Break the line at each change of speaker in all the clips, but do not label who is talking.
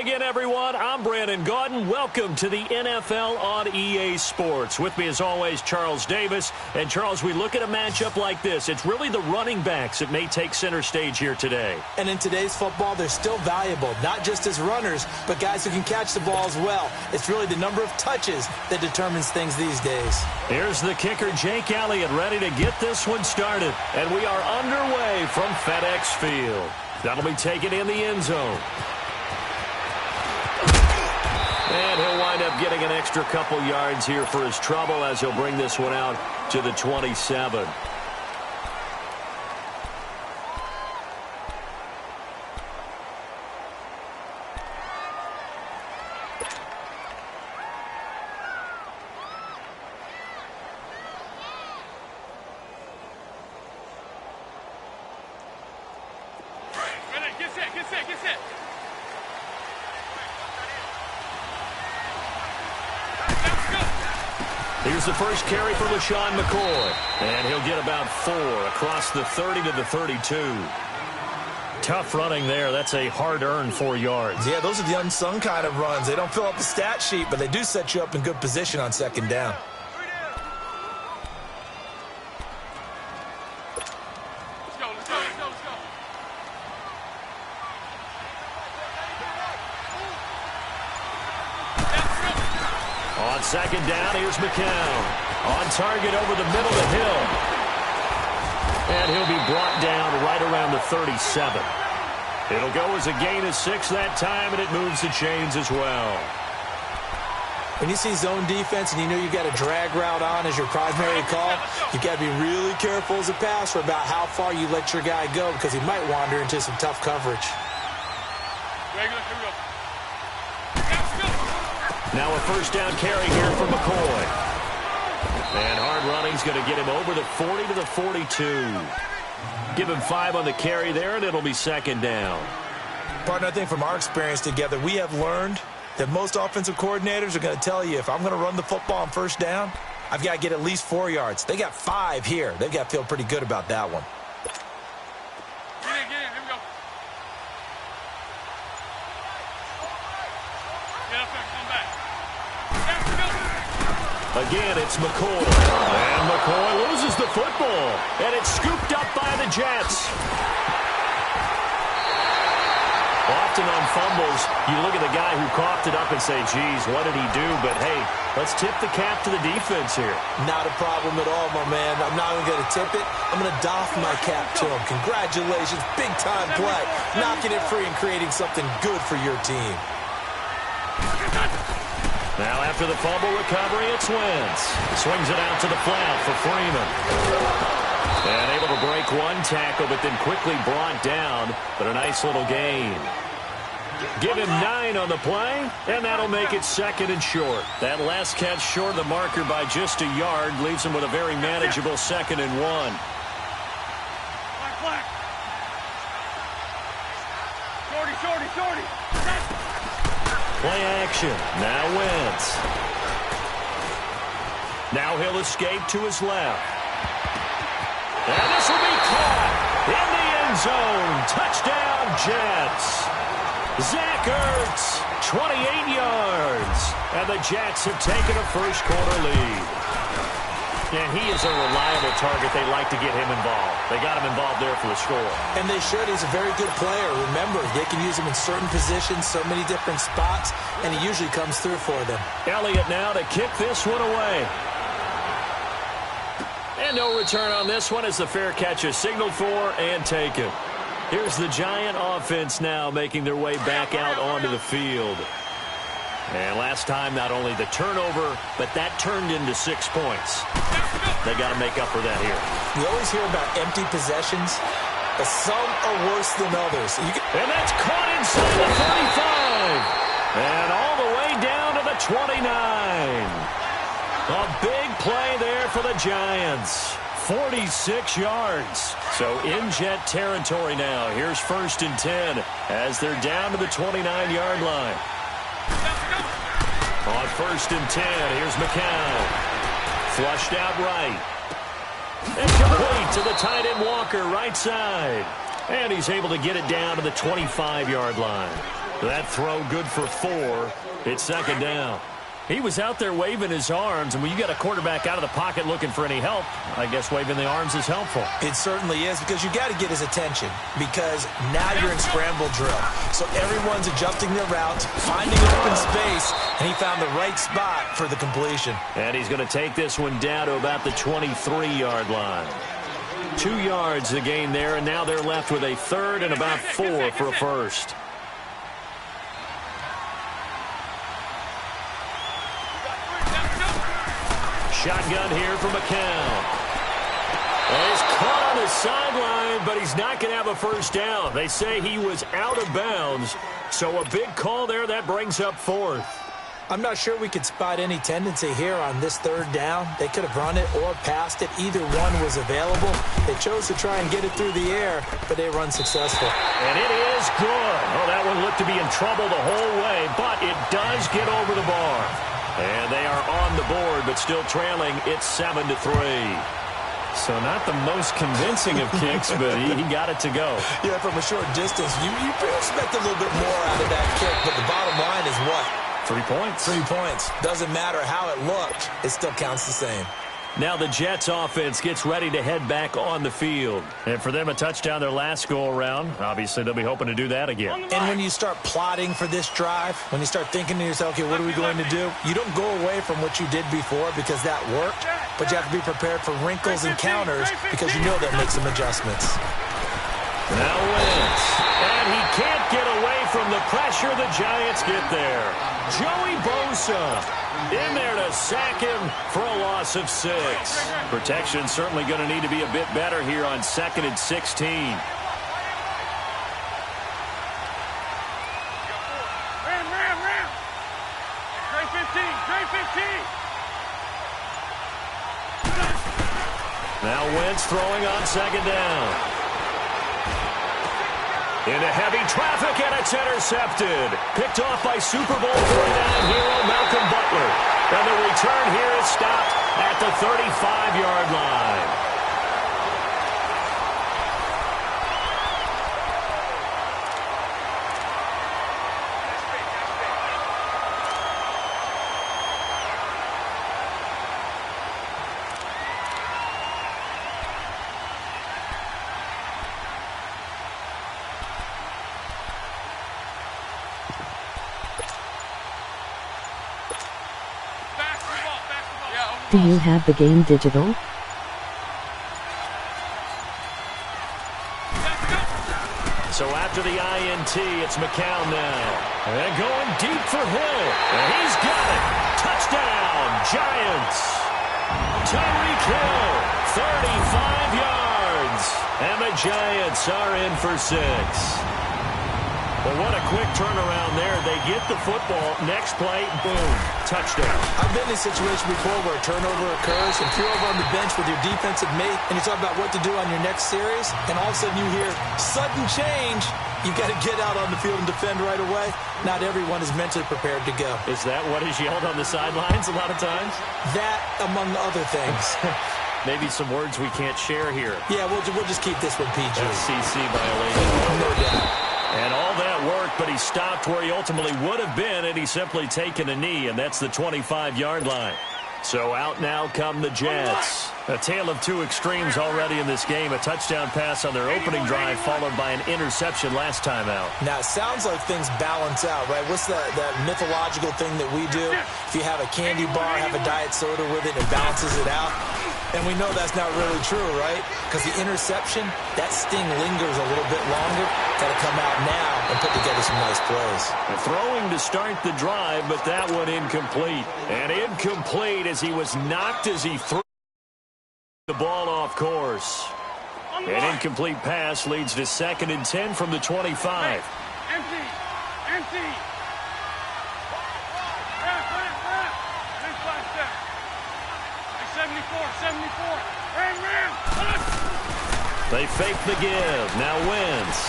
again, everyone. I'm Brandon Gaudin. Welcome to the NFL on EA Sports. With me, as always, Charles Davis. And, Charles, we look at a matchup like this. It's really the running backs that may take center stage here today.
And in today's football, they're still valuable, not just as runners, but guys who can catch the ball as well. It's really the number of touches that determines things these days.
Here's the kicker, Jake Elliott, ready to get this one started. And we are underway from FedEx Field. That'll be taken in the end zone. And he'll wind up getting an extra couple yards here for his trouble as he'll bring this one out to the 27. Here's the first carry for LaShawn McCoy. And he'll get about 4 across the 30 to the 32. Tough running there. That's a hard-earned 4 yards.
Yeah, those are the unsung kind of runs. They don't fill up the stat sheet, but they do set you up in good position on second down.
On second down, here's McCown. On target over the middle to Hill. And he'll be brought down right around the 37. It'll go as a gain of 6 that time, and it moves the chains as well.
When you see zone defense and you know you've got a drag route on as your primary call, you've got to be really careful as a passer about how far you let your guy go because he might wander into some tough coverage.
Now a first down carry here for McCoy. And hard running's going to get him over the 40 to the 42. Give him 5 on the carry there, and it'll be second down.
Partner, I think from our experience together, we have learned that most offensive coordinators are going to tell you, if I'm going to run the football on first down, I've got to get at least 4 yards. They got 5 here. They've got to feel pretty good about that one.
Again, it's McCoy. And McCoy loses the football. And it's scooped up by the Jets. Often on fumbles, you look at the guy who coughed it up and say, geez, what did he do? But, hey, let's tip the cap to the defense here.
Not a problem at all, my man. I'm not even going to tip it. I'm going to doff my cap to him. Congratulations. Big-time play. Knocking it free and creating something good for your team.
Now after the fumble recovery, it's Wentz. Swings it out to the flat for Freeman. And able to break one tackle, but then quickly brought down. But a nice little gain. Give him 9 on the play, and that'll make it second and short. That last catch short of the marker by just a yard leaves him with a very manageable second and 1. Shorty. Play action. Now Wentz. Now he'll escape to his left. And this will be caught in the end zone. Touchdown, Jets. Zach Ertz, 28 yards. And the Jets have taken a first-quarter lead. And he is a reliable target. They like to get him involved. They got him involved there for the score.
And they should. He's a very good player. Remember, they can use him in certain positions, so many different spots, and he usually comes through for them.
Elliott now to kick this one away. And no return on this one as the fair catch is signaled for and taken. Here's the Giant offense now making their way back out onto the field. And last time, not only the turnover, but that turned into 6 points. They got to make up for that here.
You always hear about empty possessions, but some are worse than others.
And that's caught inside the 35. And all the way down to the 29. A big play there for the Giants. 46 yards. So in Jet territory now. Here's first and 10 as they're down to the 29-yard line. On first and 10, here's McCown. Flushed out right. And complete to the tight end Walker, right side. And he's able to get it down to the 25-yard line. That throw good for 4. It's second down. He was out there waving his arms, and when you get a quarterback out of the pocket looking for any help, I guess waving the arms is helpful.
It certainly is, because you got to get his attention, because now you're in scramble drill. So everyone's adjusting their routes, finding open space, and he found the right spot for the completion.
And he's going to take this one down to about the 23-yard line. 2 yards to gain there, and now they're left with a third and about 4 for a first. Shotgun here for McCown. He's caught on the sideline, but he's not going to have a first down. They say he was out of bounds, so a big call there. That brings up 4th.
I'm not sure we could spot any tendency here on this third down. They could have run it or passed it. Either one was available. They chose to try and get it through the air, but they were unsuccessful.
And it is good. Oh, that one looked to be in trouble the whole way, but it does get over the bar. And they are on the board, but still trailing. It's 7-3. So not the most convincing of kicks, but he got it to go.
Yeah, from a short distance, you expect a little bit more out of that kick, but the bottom line is what?
3 points.
3 points. Doesn't matter how it looked. It still counts the same.
Now the Jets offense gets ready to head back on the field. And for them, a touchdown their last go-around. Obviously, they'll be hoping to do that again.
And when you start plotting for this drive, when you start thinking to yourself, okay, what are we going to do? You don't go away from what you did before because that worked, but you have to be prepared for wrinkles and counters because you know they'll make some adjustments.
Now Wentz. And he can't get away from the pressure. The Giants get there. Joey Bosa in there to sack him for a loss of 6. Protection certainly going to need to be a bit better here on 2nd and 16.
Ram. 15.
Now Wentz throwing on 2nd down. Into heavy traffic, and it's intercepted. Picked off by Super Bowl 49 hero Malcolm Butler. And the return here is stopped at the 35-yard line.
Do you have the game digital?
So after the INT, it's McCown now. And going deep for Hill. And he's got it. Touchdown, Giants. Tyreek Hill, 35 yards. And the Giants are in for 6. Well, what a quick turnaround there. They get the football. Next play, boom, touchdown.
I've been in a situation before where a turnover occurs, and if you're over on the bench with your defensive mate, and you talk about what to do on your next series, and all of a sudden you hear sudden change, you've got to get out on the field and defend right away. Not everyone is mentally prepared to go.
Is that what is yelled on the sidelines a lot of times?
That, among other things.
Maybe some words we can't share here.
Yeah, we'll just keep this one PG.
FCC violation.
No doubt.
And all that worked, but he stopped where he ultimately would have been, and he's simply taken a knee, and that's the 25-yard line. So out now come the Jets. A tale of two extremes already in this game. A touchdown pass on their opening drive, followed by an interception last time out.
Now, it sounds like things balance out, right? What's that mythological thing that we do? If you have a candy bar, have a diet soda with it, it balances it out. And we know that's not really true, right? Because the interception, that sting lingers a little bit longer. Got to come out now and put together some nice plays.
Throwing to start the drive, but that one incomplete. And incomplete as he was knocked as he threw the ball off course. An incomplete pass leads to 2nd and 10 from the 25.
Empty. Ram.
They fake the give. Now Wentz.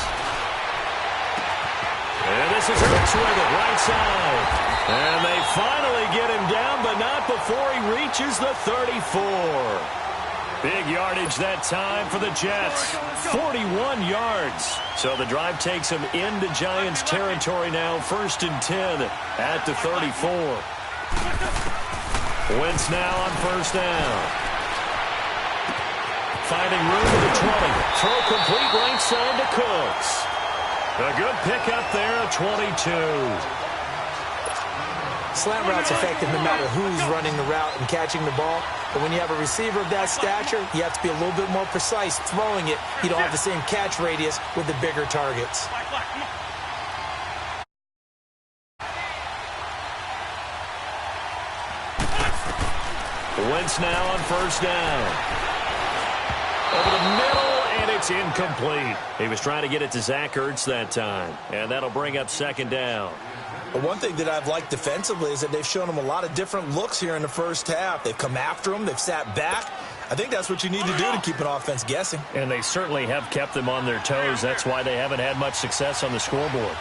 And this is Hurts with it, right side. And they finally get him down, but not before he reaches the 34. Big yardage that time for the Jets. 41 yards. So the drive takes them into Giants territory now. 1st and 10 at the 34. Wentz now on 1st down. Finding room at the 20. Throw complete right side to Cooks. A good pickup there at 22.
Slant route's effective no matter who's running the route and catching the ball. But when you have a receiver of that stature, you have to be a little bit more precise throwing it. You don't have the same catch radius with the bigger targets.
Wentz now on 1st down. Over the middle, and it's incomplete. He was trying to get it to Zach Ertz that time, and that'll bring up 2nd down.
But one thing that I've liked defensively is that they've shown him a lot of different looks here in the first half. They've come after him. They've sat back. I think that's what you need to do to keep an offense guessing.
And they certainly have kept them on their toes. That's why they haven't had much success on the scoreboard.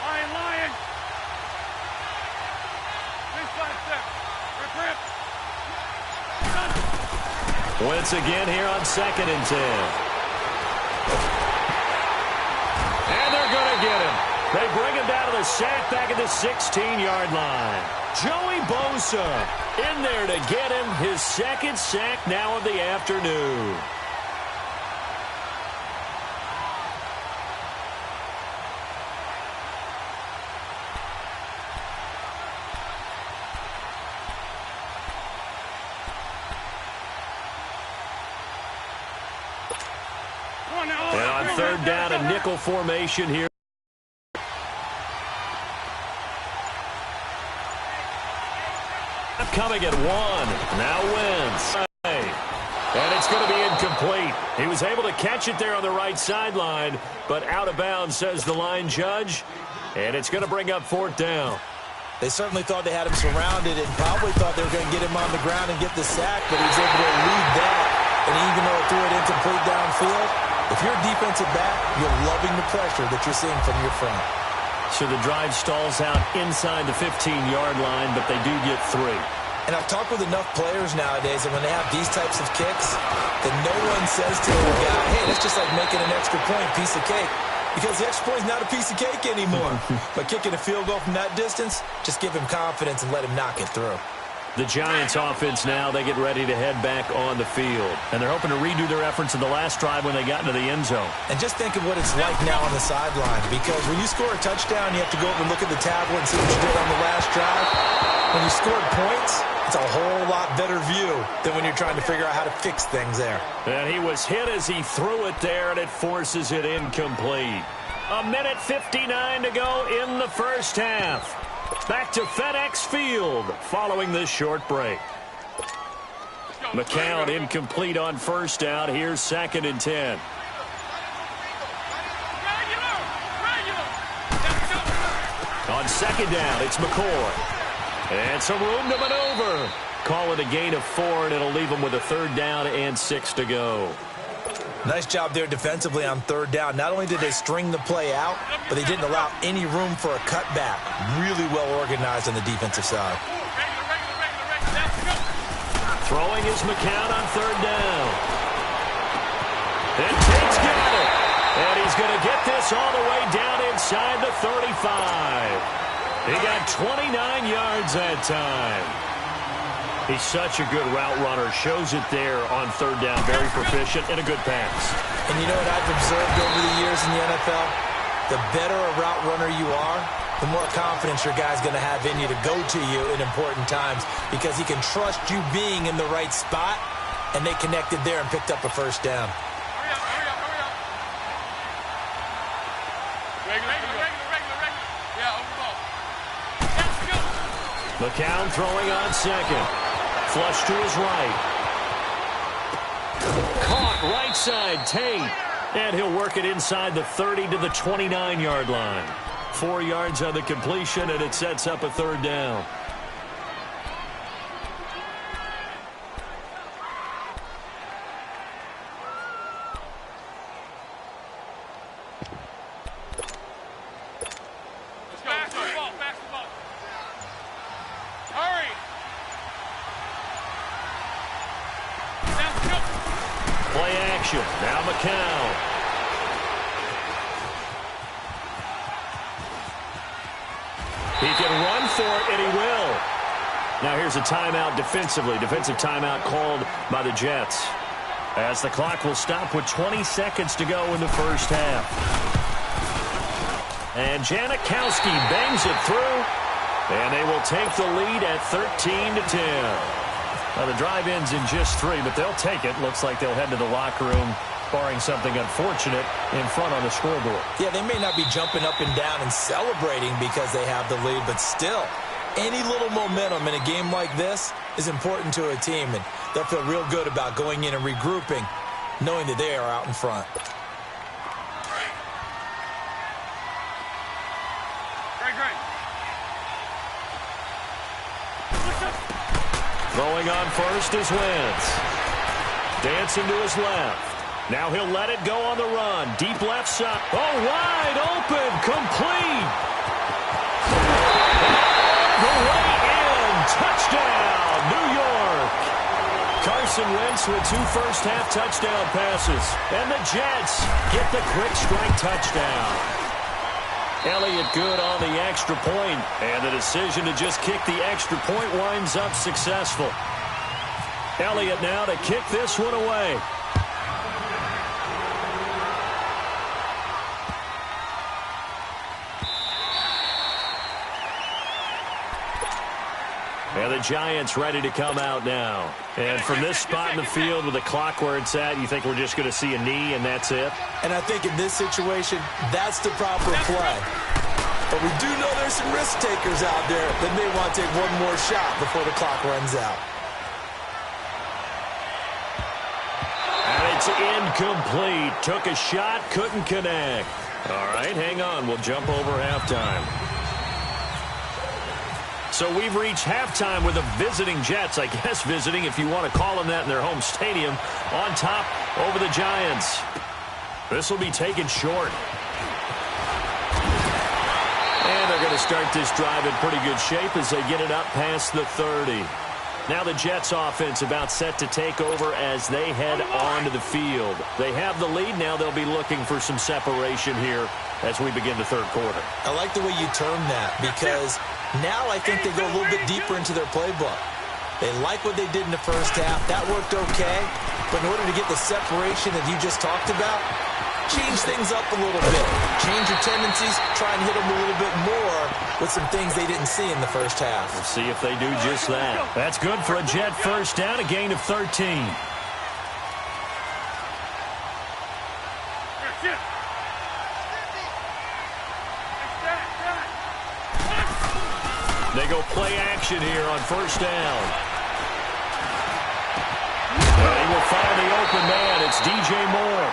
Lion.
Wentz again here on 2nd and 10. And they're going to get him. They bring him down to the sack back at the 16-yard line. Joey Bosa in there to get him his 2nd sack now of the afternoon. And on 3rd down, a nickel formation here. Coming at 1. Now Wentz. And it's going to be incomplete. He was able to catch it there on the right sideline, but out of bounds, says the line judge. And it's going to bring up 4th down.
They certainly thought they had him surrounded and probably thought they were going to get him on the ground and get the sack, but he was able to elude that. And even though it threw it incomplete downfield, if you're a defensive back, you're loving the pressure that you're seeing from your front.
So the drive stalls out inside the 15-yard line, but they do get 3.
And I've talked with enough players nowadays that when they have these types of kicks, that no one says to the guy, hey, that's just like making an extra point, piece of cake. Because the extra point is not a piece of cake anymore. But kicking a field goal from that distance, just give him confidence and let him knock it through.
The Giants offense now, they get ready to head back on the field. And they're hoping to redo their efforts in the last drive when they got into the end zone.
And just think of what it's like now on the sideline. Because when you score a touchdown, you have to go over and look at the tablet and see what you did on the last drive. When you scored points, it's a whole lot better view than when you're trying to figure out how to fix things there.
And he was hit as he threw it there, and it forces it incomplete. 1:59 to go in the first half. Back to FedEx Field following this short break. McCown incomplete on 1st down. Here's 2nd and 10. On 2nd down, it's McCoy. And some room to maneuver. Call it a gain of 4, and it'll leave them with a 3rd down and 6 to go.
Nice job there defensively on 3rd down. Not only did they string the play out, but they didn't allow any room for a cutback. Really well organized on the defensive side.
Throwing is McCown on 3rd down. And Tate's got it. And he's going to get this all the way down inside the 35. He got 29 yards that time. He's such a good route runner. Shows it there on 3rd down. Very proficient and a good pass.
And you know what I've observed over the years in the NFL? The better a route runner you are, the more confidence your guy's going to have in you to go to you in important times because he can trust you being in the right spot, and they connected there and picked up a 1st down.
McCown throwing on 2nd. Flush to his right. Caught right side, Tate. And he'll work it inside the 30 to the 29-yard line. 4 yards on the completion, and it sets up a 3rd down. formation. Now McCown. He can run for it, and he will. Now here's a timeout defensively. Defensive timeout called by the Jets. As the clock will stop with 20 seconds to go in the first half. And Janikowski bangs it through. And they will take the lead at 13-10. Now the drive ends in just 3, but they'll take it. Looks like they'll head to the locker room, barring something unfortunate, in front on the scoreboard.
Yeah, they may not be jumping up and down and celebrating because they have the lead, but still, any little momentum in a game like this is important to a team, and they'll feel real good about going in and regrouping, knowing that they are out in front.
Throwing on first is Wentz. Dancing to his left. Now he'll let it go on the run. Deep left side. Oh, wide open. Complete. The way in. Touchdown, New York. Carson Wentz with 2 first-half touchdown passes. And the Jets get the quick strike touchdown. Elliott good on the extra point, and the decision to just kick the extra point winds up successful. Elliott now to kick this one away. And the Giants ready to come out now. And from this spot in the field with the clock where it's at, you think we're just going to see a knee and that's it?
And I think in this situation, that's the proper play. But we do know there's some risk takers out there that may want to take one more shot before the clock runs out.
And it's incomplete. Took a shot, couldn't connect. All right, hang on. We'll jump over halftime. So we've reached halftime with the visiting Jets, I guess visiting if you want to call them that in their home stadium, on top over the Giants. This will be taken short. And they're going to start this drive in pretty good shape as they get it up past the 30. Now the Jets offense about set to take over as they head onto the field. They have the lead. Now they'll be looking for some separation here as we begin the third quarter.
I like the way you term that because now I think they go a little bit deeper into their playbook. They like what they did in the first half. That worked okay. But in order to get the separation that you just talked about, change things up a little bit. Change your tendencies. Try and hit them a little bit more with some things they didn't see in the first half.
We'll see if they do just that. That's good for a Jet first down, a gain of 13. They go play action here on first down. And he will find the open man. It's DJ Moore.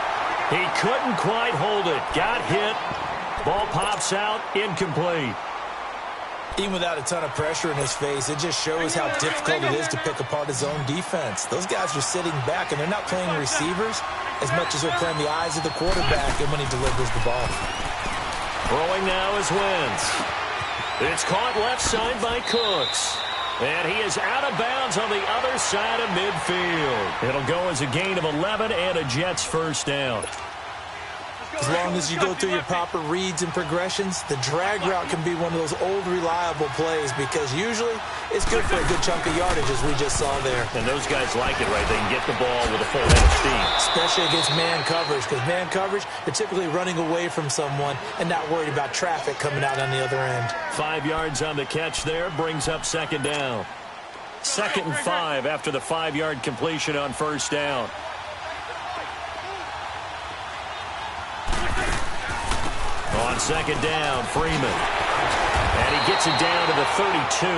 He couldn't quite hold it. Got hit. Ball pops out. Incomplete.
Even without a ton of pressure in his face, it just shows how difficult it is to pick apart his own defense. Those guys are sitting back, and they're not playing receivers as much as they're playing the eyes of the quarterback and when he delivers the ball.
Throwing now is Wentz. It's caught left side by Cooks. And he is out of bounds on the other side of midfield. It'll go as a gain of 11 and a Jets first down.
As long as you go through your proper reads and progressions, the drag route can be one of those old reliable plays because usually it's good for a good chunk of yardage as we just saw there.
And those guys like it, right? They can get the ball with a full head of steam.
Especially against man coverage because man coverage, they're typically running away from someone and not worried about traffic coming out on the other end.
5 yards on the catch there brings up second down. 2nd and 5 after the 5-yard completion on first down. On second down, Freeman. And he gets it down to the 32.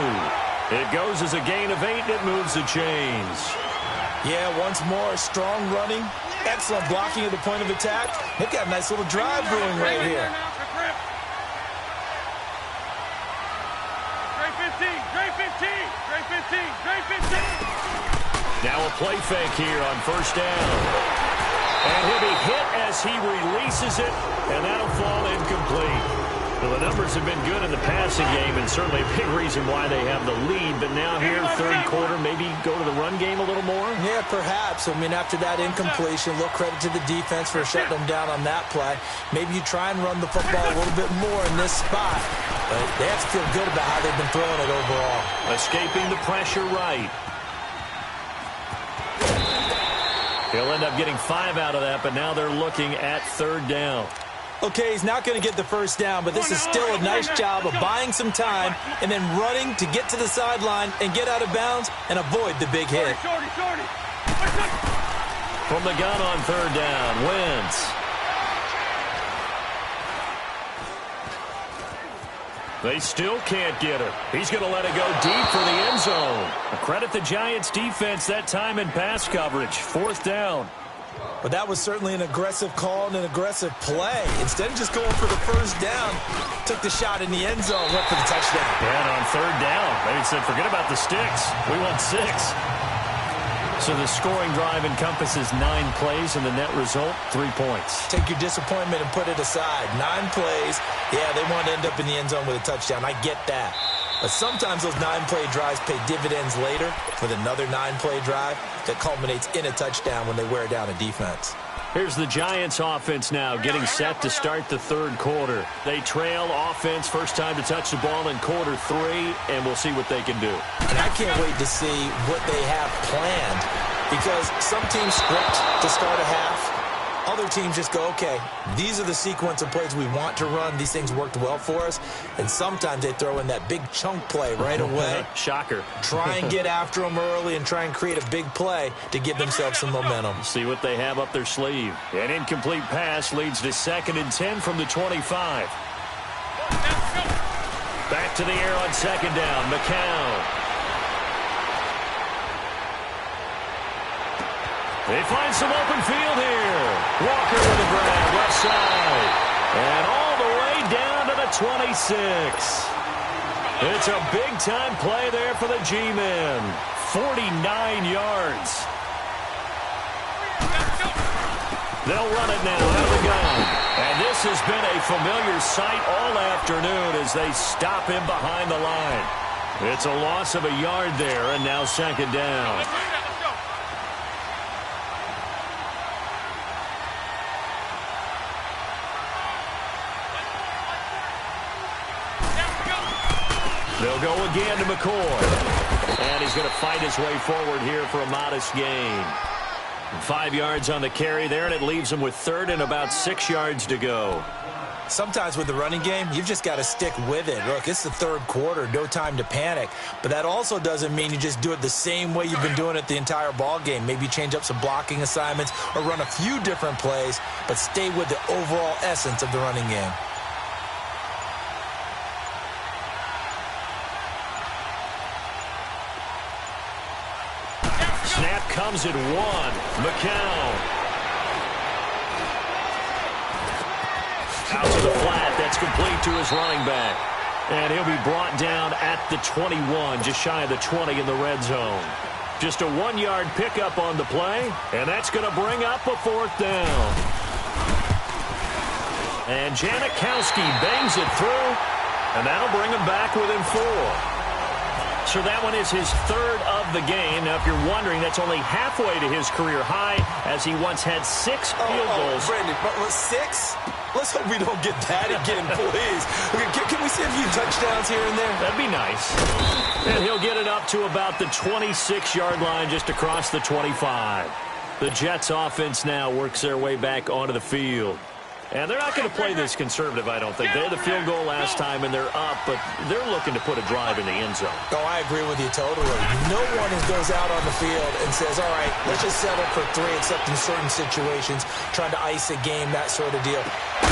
It goes as a gain of 8, and it moves the chains.
Yeah, once more, strong running, excellent blocking at the point of attack. They've got a nice little drive brewing right here.
Now a play fake here on first down. And he'll be hit as he releases it, and that'll fall incomplete. Well, the numbers have been good in the passing game, and certainly a big reason why they have the lead. But now here, third quarter, maybe go to the run game a little more?
Yeah, perhaps. I mean, after that incompletion, a little credit to the defense for shutting them down on that play. Maybe you try and run the football a little bit more in this spot. But they have to feel good about how they've been throwing it overall.
Escaping the pressure right. He'll end up getting 5 out of that, but now they're looking at third down.
Okay, he's not going to get the first down, but this is still a nice job of buying some time and then running to get to the sideline and get out of bounds and avoid the big hit.
From the gun on third down, Wentz. They still can't get it. He's going to let it go deep for the end zone. Credit the Giants' defense that time in pass coverage. Fourth down.
But that was certainly an aggressive call and an aggressive play. Instead of just going for the first down, took the shot in the end zone, went for the touchdown.
And on third down, they said, forget about the sticks. We want 6. So the scoring drive encompasses 9 plays, and the net result, 3 points.
Take your disappointment and put it aside. 9 plays. Yeah, they want to end up in the end zone with a touchdown. I get that. But sometimes those 9-play drives pay dividends later with another 9-play drive that culminates in a touchdown when they wear down a defense.
Here's the Giants offense now getting set to start the third quarter. They trail offense, first time to touch the ball in quarter 3, and we'll see what they can do.
And I can't wait to see what they have planned, because some teams script to start a half. Other teams just go, okay, these are the sequence of plays we want to run. These things worked well for us. And sometimes they throw in that big chunk play right away.
Shocker.
Try and get after them early and try and create a big play to give themselves some momentum.
See what they have up their sleeve. An incomplete pass leads to 2nd and 10 from the 25. Back to the air on 2nd down. McCown. They find some open field here. Walker with a grab, left side. And all the way down to the 26. It's a big-time play there for the G-men. 49 yards. They'll run it now out of the gun. And this has been a familiar sight all afternoon as they stop him behind the line. It's a loss of a yard there, and now 2nd down. They'll go again to McCoy. And he's going to fight his way forward here for a modest gain. 5 yards on the carry there, and it leaves him with 3rd and about 6 yards to go.
Sometimes with the running game, you've just got to stick with it. Look, it's the third quarter, no time to panic. But that also doesn't mean you just do it the same way you've been doing it the entire ball game. Maybe change up some blocking assignments or run a few different plays, but stay with the overall essence of the running game.
Snap comes at 1. McCown. Out to the flat. That's complete to his running back. And he'll be brought down at the 21, just shy of the 20 in the red zone. Just a 1-yard pickup on the play, and that's going to bring up a 4th down. And Janikowski bangs it through, and that'll bring him back within 4. So that one is his 3rd of the game. Now, if you're wondering, that's only halfway to his career high, as he once had 6 field goals.
Brandon, but 6? Let's hope we don't get that again, please. Can we see a few touchdowns here and there?
That'd be nice. And he'll get it up to about the 26-yard line, just across the 25. The Jets offense now works their way back onto the field. And they're not going to play this conservative, I don't think. They had the field goal last time, and they're up, but they're looking to put a drive in the end zone.
Oh, I agree with you totally. No one goes out on the field and says, all right, let's just settle for 3, except in certain situations, trying to ice a game, that sort of deal.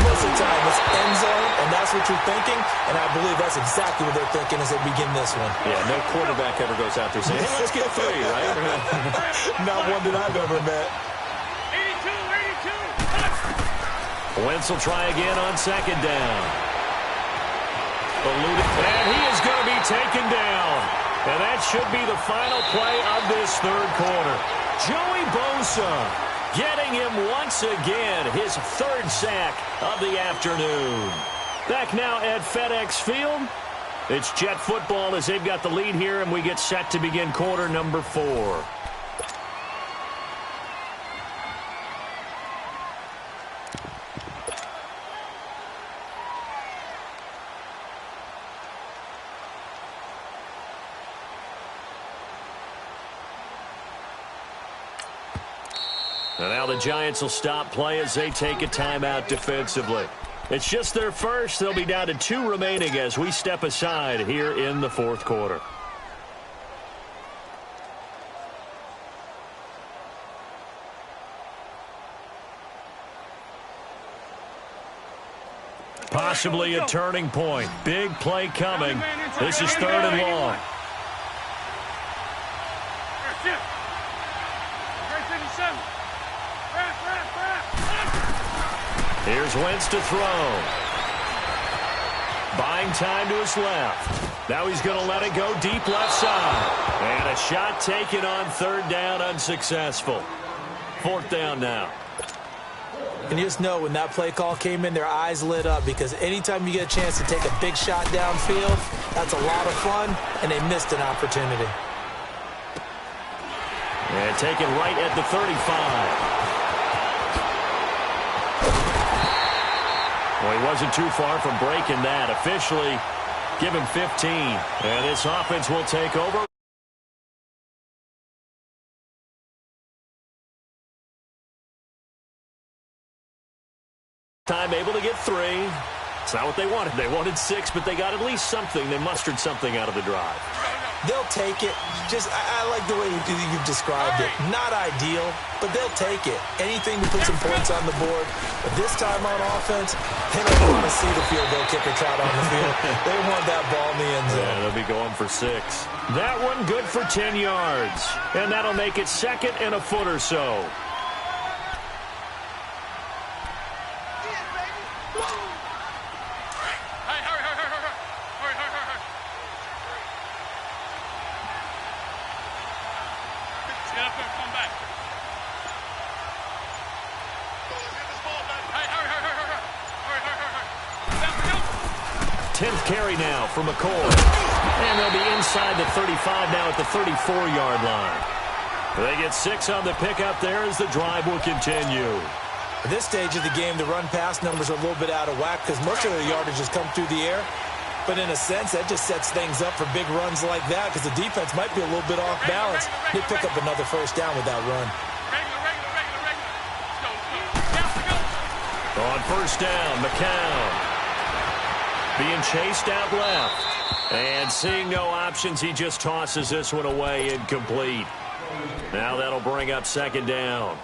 Most of the time, it's end zone, and that's what you're thinking, and I believe that's exactly what they're thinking as they begin this one.
Yeah, no quarterback ever goes out there saying, hey, let's get 3, right?
Not one that I've ever met.
Wentz will try again on 2nd down. And he is going to be taken down. And that should be the final play of this third quarter. Joey Bosa getting him once again his 3rd sack of the afternoon. Back now at FedEx Field. It's Jet football as they've got the lead here, and we get set to begin quarter number 4. And now the Giants will stop play as they take a timeout defensively. It's just their first. They'll be down to 2 remaining as we step aside here in the fourth quarter. Possibly a turning point. Big play coming. This is 3rd and long. Here's Wentz to throw. Buying time to his left. Now he's going to let it go deep left side. And a shot taken on 3rd down, unsuccessful. 4th down now.
And you just know when that play call came in, their eyes lit up because anytime you get a chance to take a big shot downfield, that's a lot of fun, and they missed an opportunity.
And taken right at the 35. Well, he wasn't too far from breaking that. Officially, give him 15. And this offense will take over. Time able to get 3. It's not what they wanted. They wanted 6, but they got at least something. They mustered something out of the drive.
They'll take it. I like the way you've described it. Not ideal, but they'll take it. Anything to put some points on the board. But this time on offense, they don't want to see the field goal kicker trot on the field. They want that ball in the end zone.
Yeah, they'll be going for 6. That one good for 10 yards. And that'll make it 2nd and a foot or so.
Get up there, come back.
10th carry now for McCoy. And they'll be inside the 35 now at the 34-yard line. They get 6 on the pickup there as the drive will continue.
At this stage of the game, the run-pass numbers are a little bit out of whack because most of the yardage has come through the air. But in a sense, that just sets things up for big runs like that because the defense might be a little bit off balance. They pick up another first down with that run.
On first down, McCown being chased out left. And seeing no options, he just tosses this one away incomplete. Now that'll bring up 2nd down.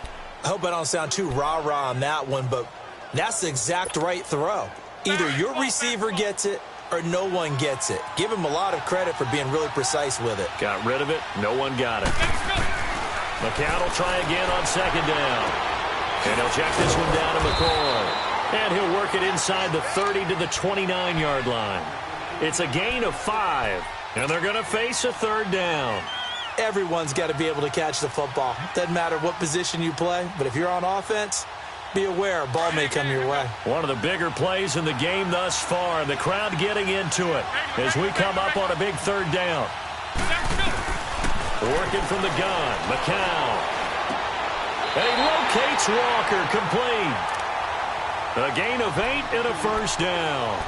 I hope I don't sound too rah-rah on that one, but that's the exact right throw. Either your receiver gets it or no one gets it. Give him a lot of credit for being really precise with it.
Got rid of it. No one got it. McCown will try again on 2nd down. And he'll check this one down to McCoy. And he'll work it inside the 30 to the 29-yard line. It's a gain of 5. And they're going to face a 3rd down.
Everyone's got to be able to catch the football. Doesn't matter what position you play, but if you're on offense, be aware a ball may come your way.
One of the bigger plays in the game thus far, and the crowd getting into it as we come up on a big 3rd down. Working from the gun, McCown. And he locates Walker, complete. A gain of 8 and a first down.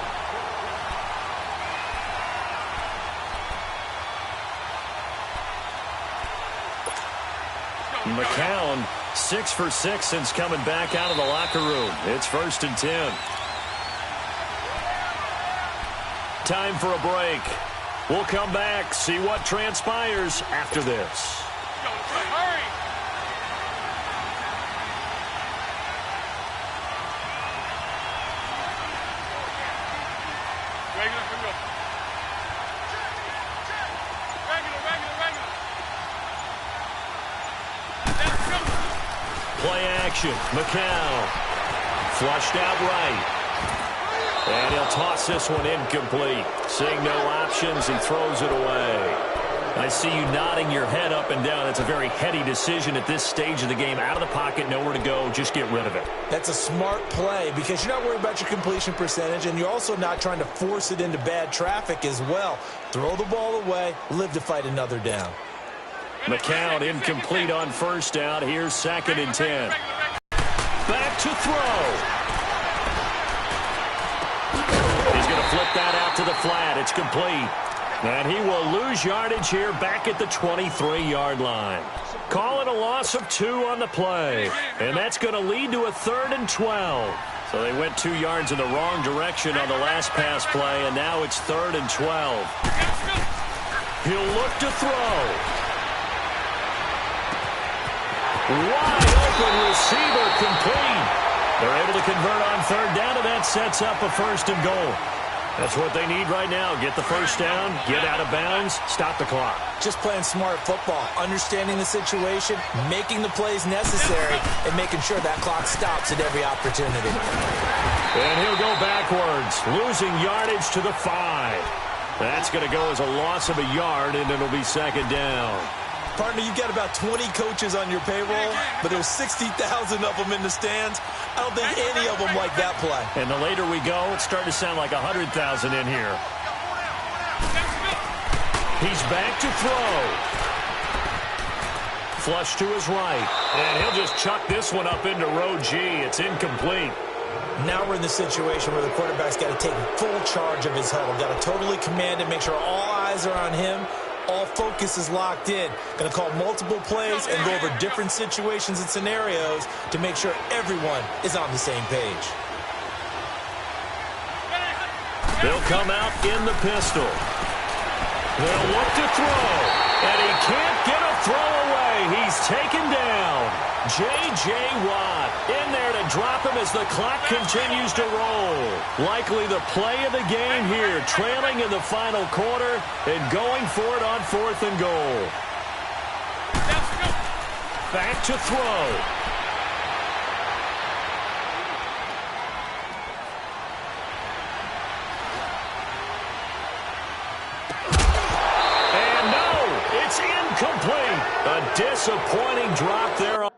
McCown, 6 for 6 since coming back out of the locker room. It's 1st and 10. Time for a break. We'll come back, see what transpires after this.
Hurry! Regular.
Play action. McCown. Flushed out right. And he'll toss this one incomplete. Seeing no options, he throws it away. I see you nodding your head up and down. That's a very heady decision at this stage of the game. Out of the pocket, nowhere to go. Just get rid of it.
That's a smart play because you're not worried about your completion percentage, and you're also not trying to force it into bad traffic as well. Throw the ball away, live to fight another down.
McCown incomplete on first down. Here's 2nd and 10. Back to throw. He's going to flip that out to the flat. It's complete. And he will lose yardage here back at the 23-yard line. Call it a loss of 2 on the play. And that's going to lead to a 3rd and 12. So they went 2 yards in the wrong direction on the last pass play, and now it's 3rd and 12. He'll look to throw. Wide open receiver complete. They're able to convert on 3rd down, and that sets up a 1st and goal. That's what they need right now. Get the first down, get out of bounds, stop the clock.
Just playing smart football, understanding the situation, making the plays necessary, and making sure that clock stops at every opportunity.
And he'll go backwards, losing yardage to the 5. That's going to go as a loss of a yard, and it'll be 2nd down.
Partner, you've got about 20 coaches on your payroll, but there's 60,000 of them in the stands. I don't think any of them like that play.
And the later we go, it's starting to sound like 100,000 in here. He's back to throw. Flush to his right. And he'll just chuck this one up into row G. It's incomplete.
Now we're in the situation where the quarterback's got to take full charge of his huddle. Got to totally command it, make sure all eyes are on him. All focus is locked in. Going to call multiple plays and go over different situations and scenarios to make sure everyone is on the same page.
They'll come out in the pistol. They'll look to throw. And he can't get a throw away. He's taken down. J.J. Watt in there to drop him as the clock continues to roll. Likely the play of the game here, trailing in the final quarter and going for it on 4th and goal. Back to throw. And no, it's incomplete. A disappointing drop there.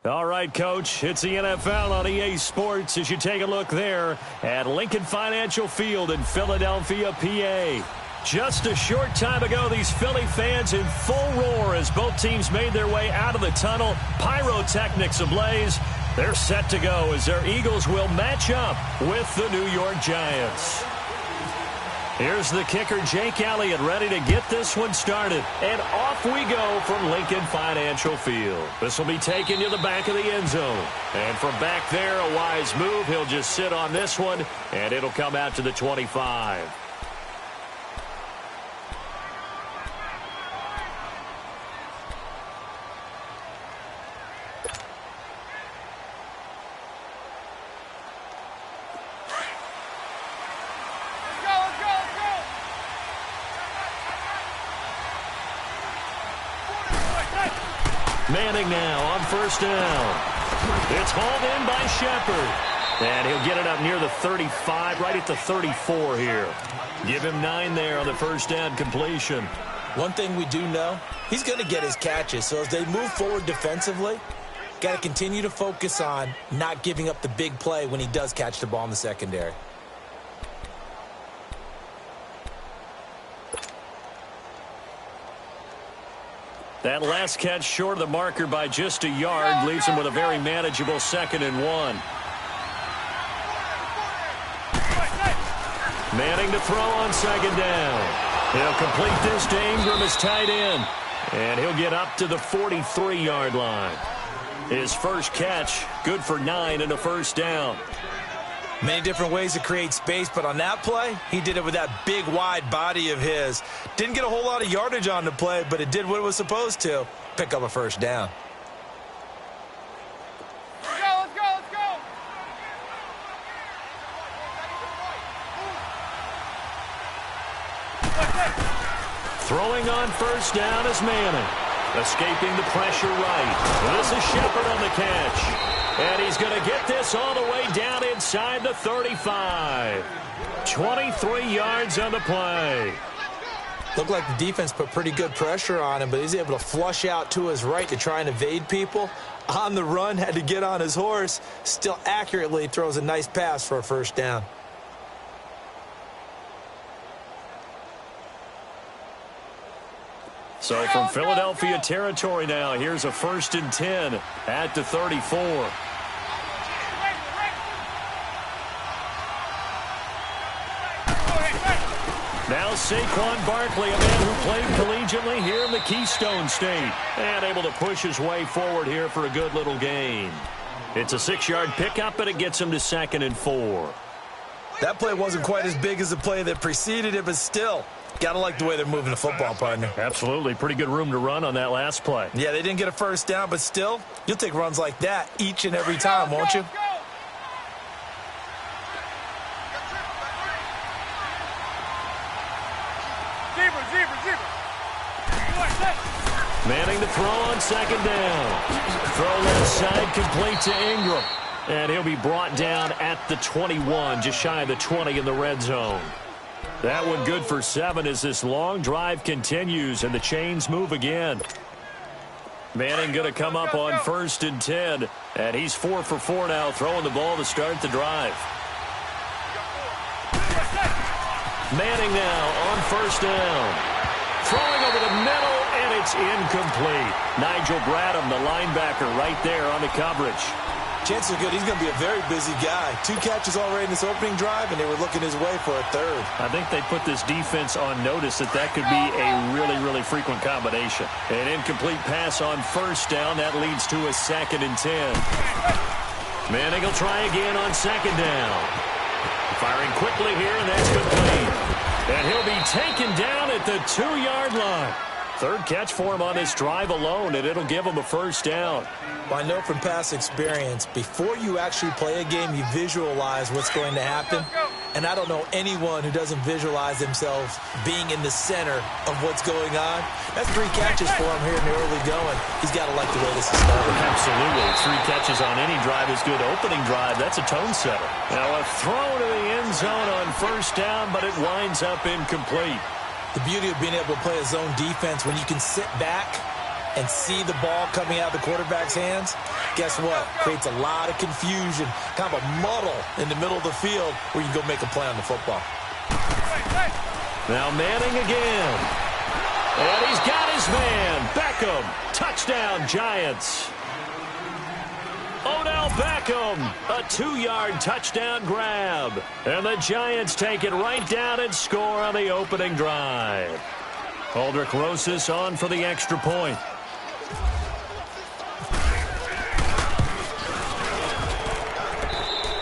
All right, Coach, it's the NFL on EA Sports as you take a look there at Lincoln Financial Field in Philadelphia, PA. Just a short time ago, these Philly fans in full roar as both teams made their way out of the tunnel. Pyrotechnics ablaze. They're set to go as their Eagles will match up with the New York Giants. Here's the kicker, Jake Elliott, ready to get this one started. And off we go from Lincoln Financial Field. This will be taken to the back of the end zone. And from back there, a wise move. He'll just sit on this one, and it'll come out to the 25. Manning now on first down. It's hauled in by Shepard. And he'll get it up near the 35, right at the 34 here. Give him 9 there on the first down completion.
One thing we do know, he's going to get his catches. So as they move forward defensively, got to continue to focus on not giving up the big play when he does catch the ball in the secondary.
That last catch short of the marker by just a yard leaves him with a very manageable 2nd and 1. Manning to throw on 2nd down. He'll complete this to Ingram as tight end. And he'll get up to the 43-yard line. His first catch, good for 9 and a first down.
Many different ways to create space, but on that play, he did it with that big, wide body of his. Didn't get a whole lot of yardage on the play, but it did what it was supposed to, pick up a first down.
Let's go.
Throwing on first down is Manning. Escaping the pressure right. This is Shepard on the catch. And he's going to get this all the way down inside the 35. 23 yards on the play.
Looked like the defense put pretty good pressure on him, but he's able to flush out to his right to try and evade people. On the run, had to get on his horse. Still accurately throws a nice pass for a first down.
So from Philadelphia territory now, here's a 1st and 10 at the 34. Now Saquon Barkley, a man who played collegiately here in the Keystone State, and able to push his way forward here for a good little gain. It's a 6-yard pickup, but it gets him to 2nd and 4.
That play wasn't quite as big as the play that preceded it, but still, got to like the way they're moving the football, partner.
Absolutely. Pretty good room to run on that last play.
Yeah, they didn't get a first down, but still, you'll take runs like that each and every time, won't you?
Manning to throw on 2nd down. Throw left side complete to Ingram. And he'll be brought down at the 21, just shy of the 20 in the red zone. That one good for 7 as this long drive continues and the chains move again. Manning going to come up on 1st and 10. And he's 4 for 4 now, throwing the ball to start the drive. Manning now on 1st down. Throwing over the middle, and it's incomplete. Nigel Bradham, the linebacker, right there on the coverage.
Chances are good he's going to be a very busy guy. 2 catches already in this opening drive, and they were looking his way for a 3rd.
I think they put this defense on notice that could be a really, really frequent combination. An incomplete pass on 1st down. That leads to a 2nd and 10. Manning will try again on 2nd down. Firing quickly here, and that's complete. And he'll be taken down at the 2-yard line. 3rd catch for him on this drive alone, and it'll give him a first down.
Well, I know from past experience, before you actually play a game, you visualize what's going to happen. And I don't know anyone who doesn't visualize themselves being in the center of what's going on. That's 3 catches for him here in the early going. He's got to like the way this is starting.
Absolutely. 3 catches on any drive is good. Opening drive, that's a tone setter. Now a throw to the end zone on 1st down, but it winds up incomplete.
The beauty of being able to play a zone defense when you can sit back and see the ball coming out of the quarterback's hands, guess what? Creates a lot of confusion, kind of a muddle in the middle of the field where you can go make a play on the football.
Now Manning again. And he's got his man. Beckham. Touchdown, Giants. Odell Beckham. A 2-yard touchdown grab. And the Giants take it right down and score on the opening drive. Aldrich Rosas on for the extra point.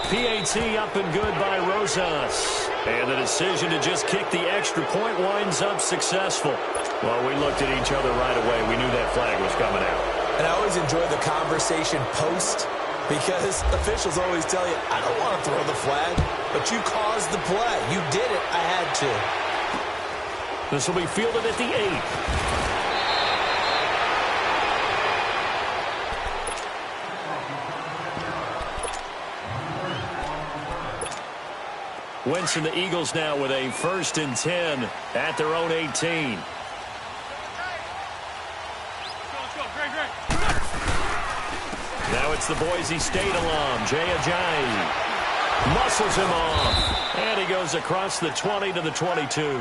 PAT up and good by Rosas. And the decision to just kick the extra point winds up successful. Well, we looked at each other right away. We knew that flag was coming out.
And I always enjoy the conversation post because officials always tell you, I don't want to throw the flag, but you caused the play. You did it. I had to.
This will be fielded at the 8. Wentz and the Eagles now with a 1st and 10 at their own 18. Now it's the Boise State alum, Jay Ajayi. Muscles him off. And he goes across the 20 to the 22.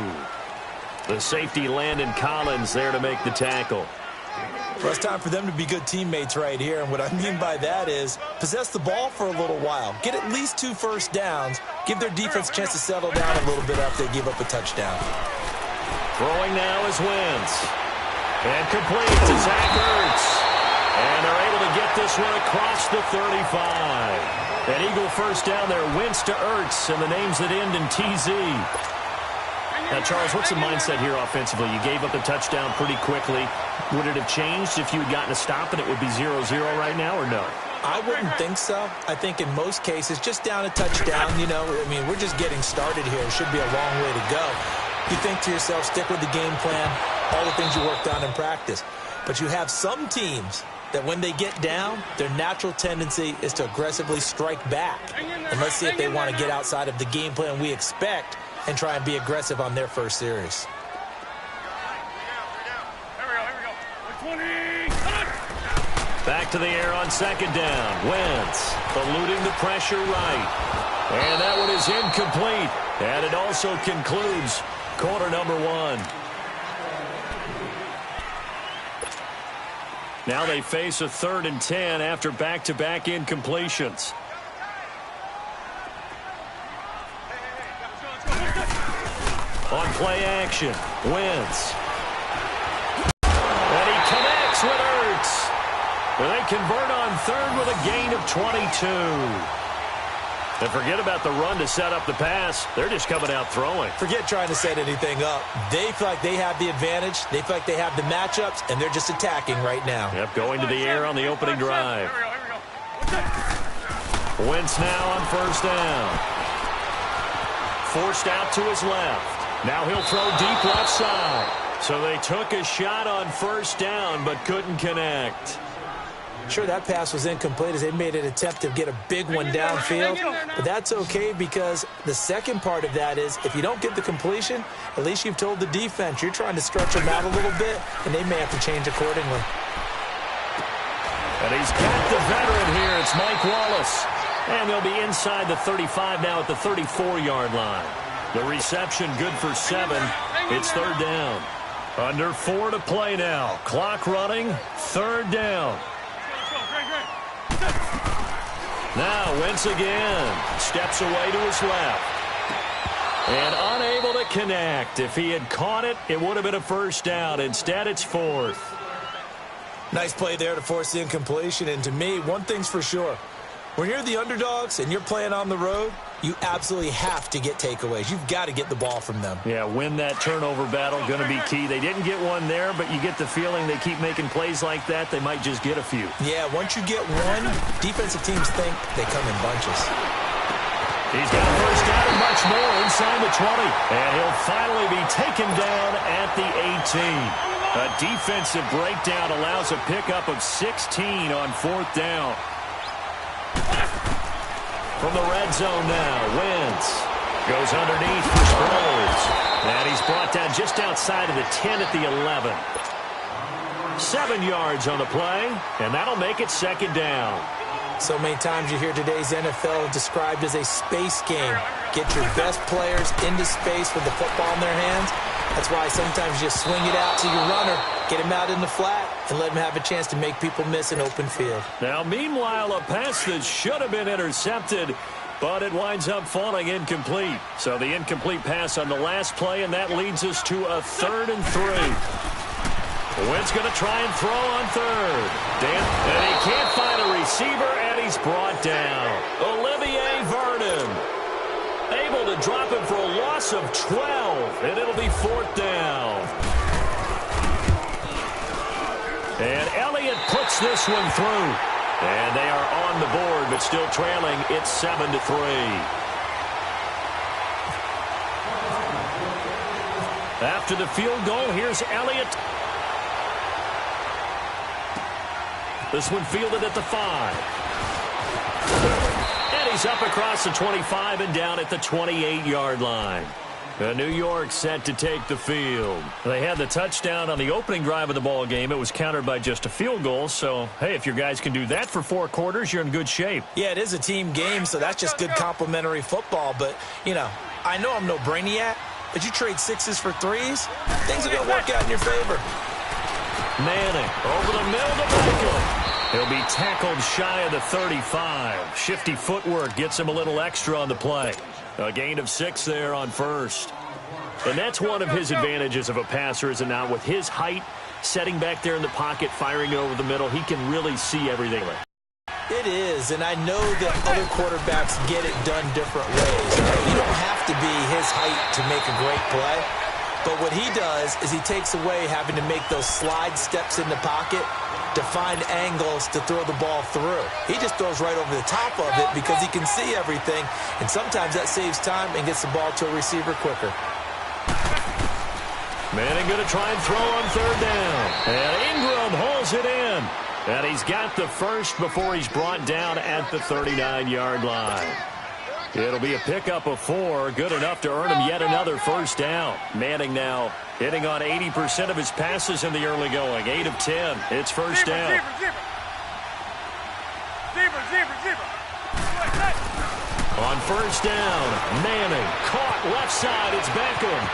The safety Landon Collins there to make the tackle.
Well, it's time for them to be good teammates right here. And what I mean by that is possess the ball for a little while. Get at least 2 first downs. Give their defense a chance to settle down a little bit after they give up a touchdown.
Throwing now is Wentz. And complete to Zach Ertz. And they're able to get this one across the 35. An Eagle first down there. Wentz to Ertz. And the names that end in TZ. Now, Charles, what's the mindset here offensively? You gave up a touchdown pretty quickly. Would it have changed if you had gotten a stop and it would be 0-0 right now, or no?
I wouldn't think so. I think in most cases, just down a touchdown, you know, I mean, we're just getting started here. It should be a long way to go. You think to yourself, stick with the game plan, all the things you worked on in practice. But you have some teams that when they get down, their natural tendency is to aggressively strike back. And let's see if they want to get outside of the game plan we expect and try and be aggressive on their first series.
Back to the air on 2nd down. Wentz eluding the pressure right. And that one is incomplete. And it also concludes quarter number 1. Now they face a 3rd and 10 after back-to-back incompletions. On play action, Wentz. And he connects with Ertz. And they convert on 3rd with a gain of 22. And forget about the run to set up the pass. They're just coming out throwing.
Forget trying to set anything up. They feel like they have the advantage. They feel like they have the matchups, and they're just attacking right now.
Yep, going to the air on the opening drive. Wentz now on 1st down. Forced out to his left. Now he'll throw deep left side. So they took a shot on 1st down, but couldn't connect.
Sure, that pass was incomplete as they made an attempt to get a big one downfield, but that's okay because the second part of that is if you don't get the completion, at least you've told the defense you're trying to stretch them out a little bit, and they may have to change accordingly.
And he's got the veteran here. It's Mike Wallace. And they'll be inside the 35 now at the 34-yard line. The reception good for 7. It's 3rd down. Under 4 to play now. Clock running. 3rd down. Now Wentz again. Steps away to his left. And unable to connect. If he had caught it, it would have been a 1st down. Instead, it's 4th.
Nice play there to force the incompletion. And to me, one thing's for sure. When you're the underdogs and you're playing on the road, you absolutely have to get takeaways. You've got to get the ball from them.
Yeah, win that turnover battle, going to be key. They didn't get one there, but you get the feeling they keep making plays like that, they might just get a few.
Yeah, once you get one, defensive teams think they come in bunches.
He's got a 1st down and much more inside the 20. And he'll finally be taken down at the 18. A defensive breakdown allows a pickup of 16 on 4th down. From the red zone now, Wentz goes underneath for Sproles. And he's brought down just outside of the 10 at the 11. 7 yards on the play, and that'll make it second down.
So many times you hear today's NFL described as a space game. Get your best players into space with the football in their hands. That's why sometimes you just swing it out to your runner, get him out in the flat, and let him have a chance to make people miss an open field.
Now, meanwhile, a pass that should have been intercepted, but it winds up falling incomplete. So the incomplete pass on the last play, and that leads us to a 3rd and 3. Wentz going to try and throw on third. And he can't find a receiver, and he's brought down. Olivier Vernon able to drop him for a loss of 12, and it'll be 4th down. And Elliott puts this one through. And they are on the board, but still trailing. It's 7-3. After the field goal, here's Elliott. This one fielded at the 5. And he's up across the 25 and down at the 28-yard line. New York set to take the field. They had the touchdown on the opening drive of the ball game. It was countered by just a field goal. So, hey, if your guys can do that for 4 quarters, you're in good shape.
Yeah, it is a team game, so that's just good complimentary football. But, you know, I know I'm no brainiac, but you trade 6s for 3s, things are going to work out in your favor.
Manning over the middle to Beckham. He'll be tackled shy of the 35. Shifty footwork gets him a little extra on the play. A gain of 6 there on first. And that's one of his advantages of a passer, is it not? With his height, setting back there in the pocket, firing over the middle, he can really see everything.
It is, and I know that other quarterbacks get it done different ways. You don't have to be his height to make a great play. But what he does is he takes away having to make those slide steps in the pocket to find angles to throw the ball through. He just throws right over the top of it because he can see everything, and sometimes that saves time and gets the ball to a receiver quicker.
Manning going to try and throw on 3rd down. And Ingram holds it in. And he's got the first before he's brought down at the 39-yard line. It'll be a pickup of 4, good enough to earn him yet another first down. Manning now hitting on 80% of his passes in the early going. 8 of 10. It's first down. On first down, Manning caught left side. It's Beckham.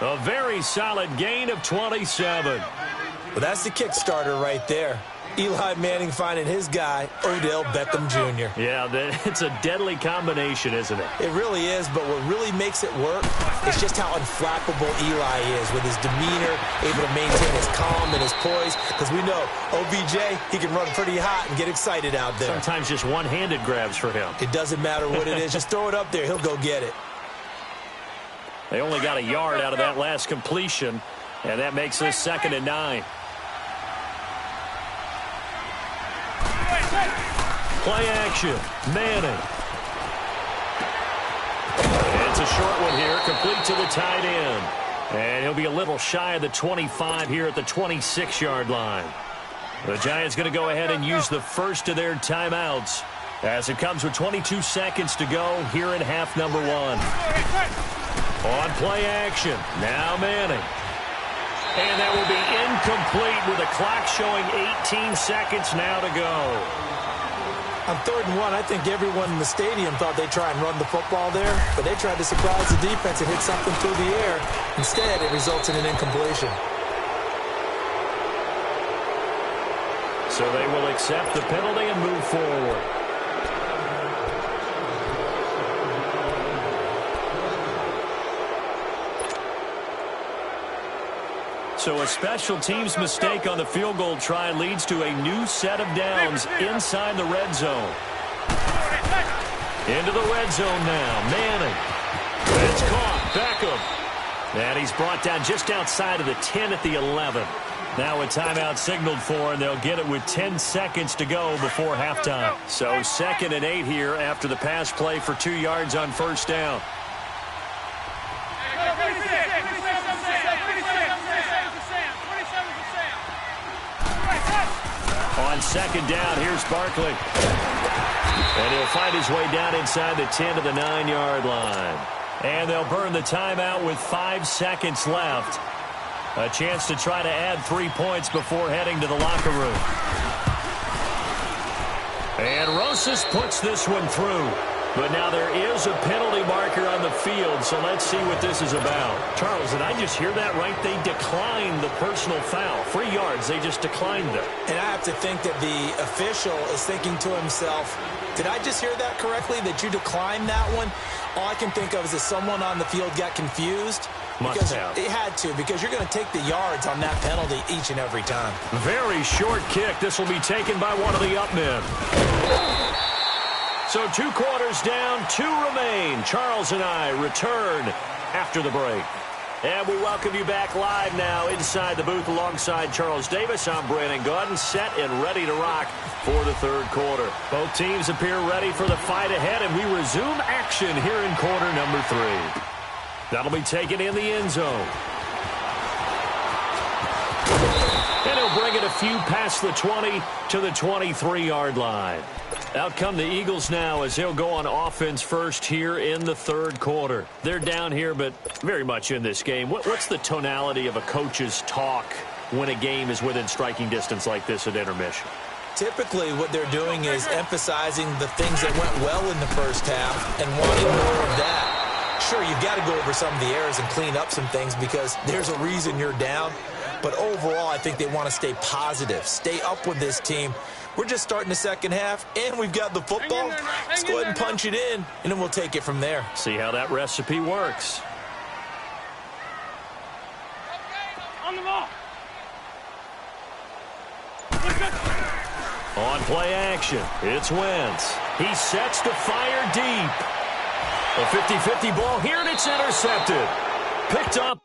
A very solid gain of 27.
Well, that's the Kickstarter right there. Eli Manning finding his guy, Odell Beckham Jr.
Yeah, it's a deadly combination, isn't it?
It really is, but what really makes it work is just how unflappable Eli is with his demeanor, able to maintain his calm and his poise, because we know OBJ, he can run pretty hot and get excited out there.
Sometimes just one-handed grabs for him.
It doesn't matter what it is. Just throw it up there. He'll go get it.
They only got a yard out of that last completion, and that makes this 2nd and 9. Play action. Manning. It's a short one here, complete to the tight end. And he'll be a little shy of the 25 here at the 26-yard line. The Giants going to go ahead and use the first of their timeouts as it comes with 22 seconds to go here in half number 1. On play action. Now Manning. And that will be incomplete with the clock showing 18 seconds now to go.
On 3rd and 1, I think everyone in the stadium thought they'd try and run the football there, but they tried to surprise the defense and hit something through the air. Instead, it results in an incompletion.
So they will accept the penalty and move forward. So a special teams mistake on the field goal try leads to a new set of downs inside the red zone. Into the red zone now. Manning. It's caught. Beckham. And he's brought down just outside of the 10 at the 11. Now a timeout signaled for, and they'll get it with 10 seconds to go before halftime. So 2nd and 8 here after the pass play for 2 yards on first down. On 2nd down, here's Barkley. And he'll find his way down inside the 10 to the 9-yard line. And they'll burn the timeout with 5 seconds left. A chance to try to add 3 points before heading to the locker room. And Rosas puts this one through. But now there is a penalty marker on the field, so let's see what this is about. Charles, did I just hear that right? They declined the personal foul. 3 yards, they just declined them.
And I have to think that the official is thinking to himself, did I just hear that correctly, that you declined that one? All I can think of is that someone on the field got confused.
Must have.
It had to, because you're going to take the yards on that penalty each and every time.
Very short kick. This will be taken by one of the up men. So 2 quarters down, 2 remain. Charles and I return after the break. And we welcome you back live now inside the booth alongside Charles Davis. I'm Brandon Gaudin, set and ready to rock for the third quarter. Both teams appear ready for the fight ahead, and we resume action here in quarter number 3. That'll be taken in the end zone. And he'll bring it a few past the 20 to the 23-yard line. Out come the Eagles now as they'll go on offense first here in the third quarter. They're down here, but very much in this game. What's the tonality of a coach's talk when a game is within striking distance like this at intermission?
Typically, what they're doing is emphasizing the things that went well in the first half and wanting more of that. Sure, you've got to go over some of the errors and clean up some things because there's a reason you're down. But overall, I think they want to stay positive, stay up with this team. We're just starting the second half, and we've got the football. Let's go ahead and punch it in, and then we'll take it from there.
See how that recipe works.
On the ball.
On play action, it's Wentz. He sets to fire deep. A 50-50 ball here, and it's intercepted. Picked up.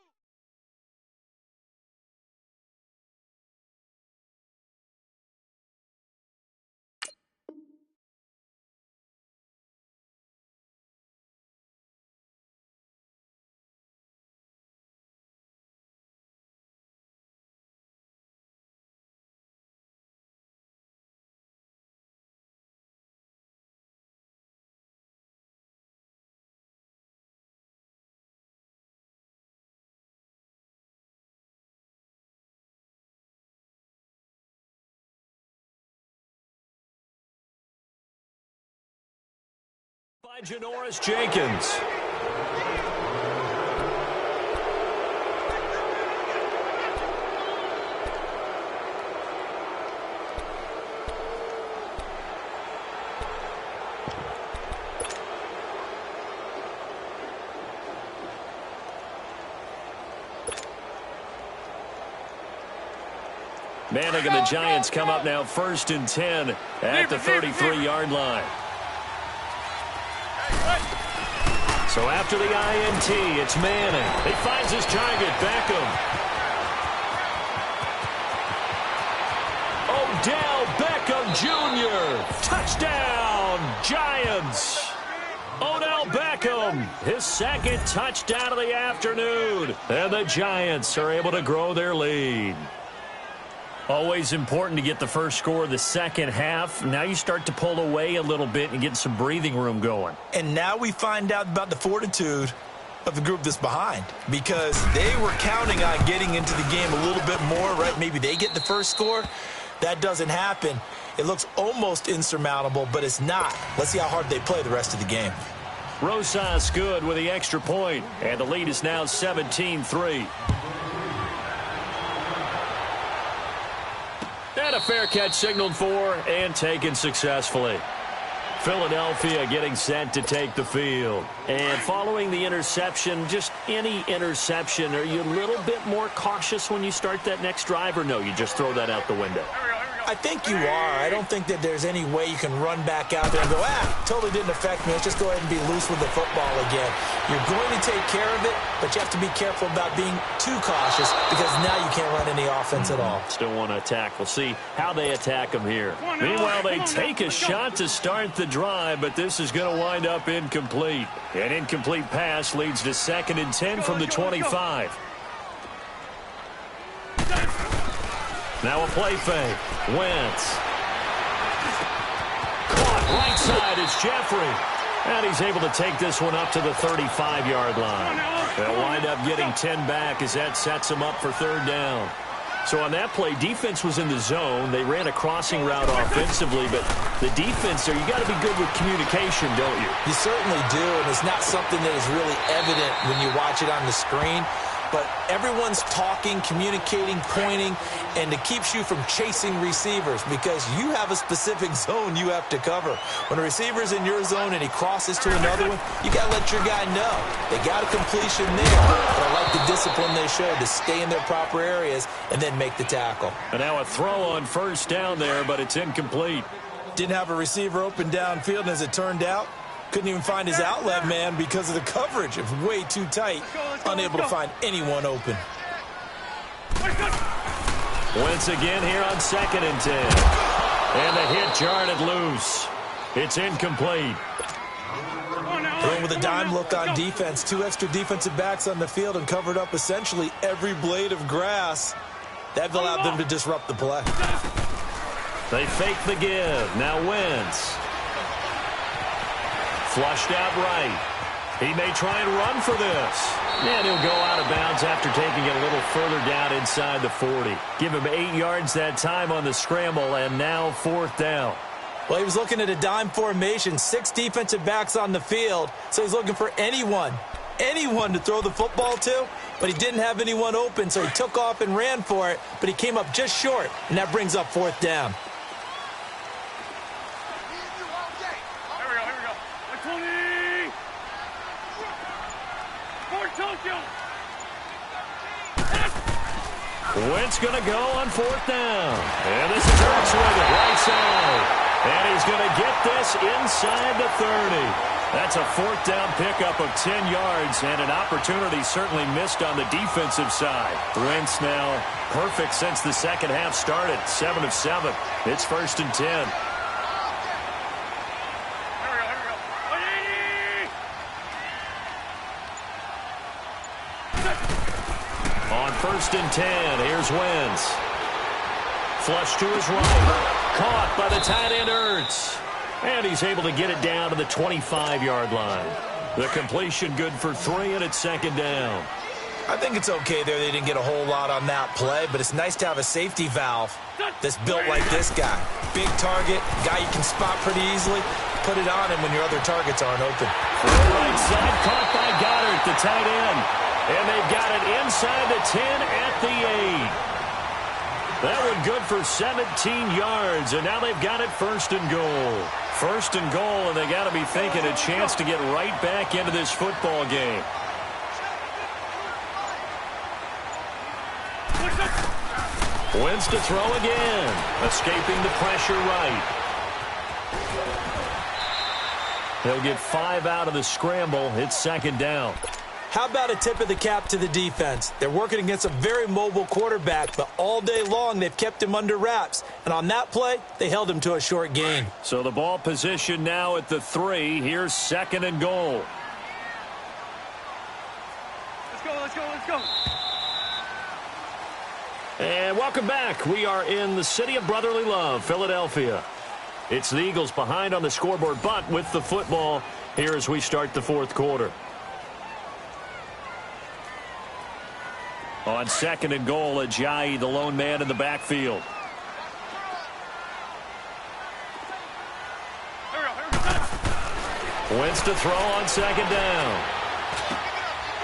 By Janoris Jenkins. Manning and the Giants come up now 1st and 10 at the 33-yard line. So after the INT, it's Manning. He finds his target, Beckham. Odell Beckham Jr. Touchdown, Giants. Odell Beckham, his 2nd touchdown of the afternoon. And the Giants are able to grow their lead. Always important to get the first score of the second half. Now you start to pull away a little bit and get some breathing room going.
And now we find out about the fortitude of the group that's behind, because they were counting on getting into the game a little bit more, right? Maybe they get the first score. That doesn't happen. It looks almost insurmountable, but it's not. Let's see how hard they play the rest of the game.
Rosas good with the extra point, and the lead is now 17-3. And a fair catch signaled for and taken successfully. Philadelphia getting set to take the field. And following the interception, just any interception, are you a little bit more cautious when you start that next drive, or no, you just throw that out the window?
I think you are. I don't think that there's any way you can run back out there and go, totally didn't affect me. Let's just go ahead and be loose with the football again. You're going to take care of it, but you have to be careful about being too cautious because now you can't run any offense at all.
Still want to attack. We'll see how they attack them here. Meanwhile, they take a shot to start the drive, but this is going to wind up incomplete. An incomplete pass leads to 2nd and 10 from the 25. Now a play fake. Wentz. Caught right side is Jeffrey. And he's able to take this one up to the 35-yard line. They'll wind up getting 10 back as that sets him up for third down. So on that play, defense was in the zone. They ran a crossing route offensively, but the defense there, you got to be good with communication, don't you?
You certainly do, and it's not something that is really evident when you watch it on the screen. But everyone's talking, communicating, pointing, and it keeps you from chasing receivers because you have a specific zone you have to cover. When a receiver's in your zone and he crosses to another one, you got to let your guy know. They got a completion there, but I like the discipline they showed to stay in their proper areas and then make the tackle.
And now a throw on first down there, but it's incomplete.
Didn't have a receiver open downfield, and as it turned out, couldn't even find his outlet man because of the coverage. It was way too tight, unable to find anyone open.
Once again here on 2nd and 10. And the hit jarred it loose. It's incomplete.
Going with a dime look on defense. 2 extra defensive backs on the field and covered up essentially every blade of grass. That allowed them to disrupt the play.
They fake the give. Now Wentz. Flushed out right. He may try and run for this. And he'll go out of bounds after taking it a little further down inside the 40. Give him 8 yards that time on the scramble, and now 4th down.
Well, he was looking at a dime formation, 6 defensive backs on the field, so he's looking for anyone to throw the football to, but he didn't have anyone open, so he took off and ran for it, but he came up just short, and that brings up 4th down.
Wentz going to go on 4th down. And this is Ertz with it, right side. And he's going to get this inside the 30. That's a 4th down pickup of 10 yards and an opportunity certainly missed on the defensive side. Wentz now perfect since the second half started, 7 of 7. It's 1st and 10. On 1st and 10, here's Wentz. Flush to his right. Caught by the tight end Ertz. And he's able to get it down to the 25-yard line. The completion good for 3, and it's 2nd down.
I think it's okay there. They didn't get a whole lot on that play, but it's nice to have a safety valve that's built like this guy. Big target, guy you can spot pretty easily. Put it on him when your other targets aren't open.
Right side, caught by Goddard, the tight end. And they've got it inside the 10 at the 8. That one good for 17 yards, and now they've got it 1st and goal. 1st and goal, and they got to be thinking a chance to get right back into this football game. Wentz to throw again, escaping the pressure right. He'll get 5 out of the scramble. It's 2nd down.
How about a tip of the cap to the defense? They're working against a very mobile quarterback, but all day long they've kept him under wraps. And on that play, they held him to a short gain.
So the ball position now at the 3. Here's 2nd and goal.
Let's go.
And welcome back. We are in the city of brotherly love, Philadelphia. It's the Eagles behind on the scoreboard, but with the football here as we start the 4th quarter. On 2nd and goal, Ajayi, the lone man in the backfield. Wentz to throw on 2nd down.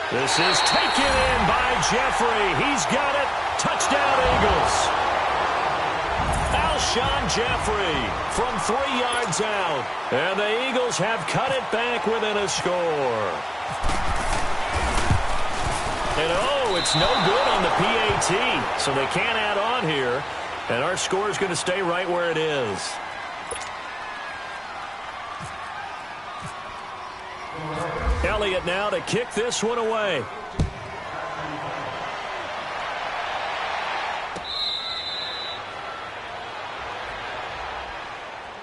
This is taken in by Jeffrey. He's got it. Touchdown, Eagles. Alshon Jeffrey from 3 yards out. And the Eagles have cut it back within a score. And it's no good on the PAT, so they can't add on here. And our score is going to stay right where it is. Elliott now to kick this one away.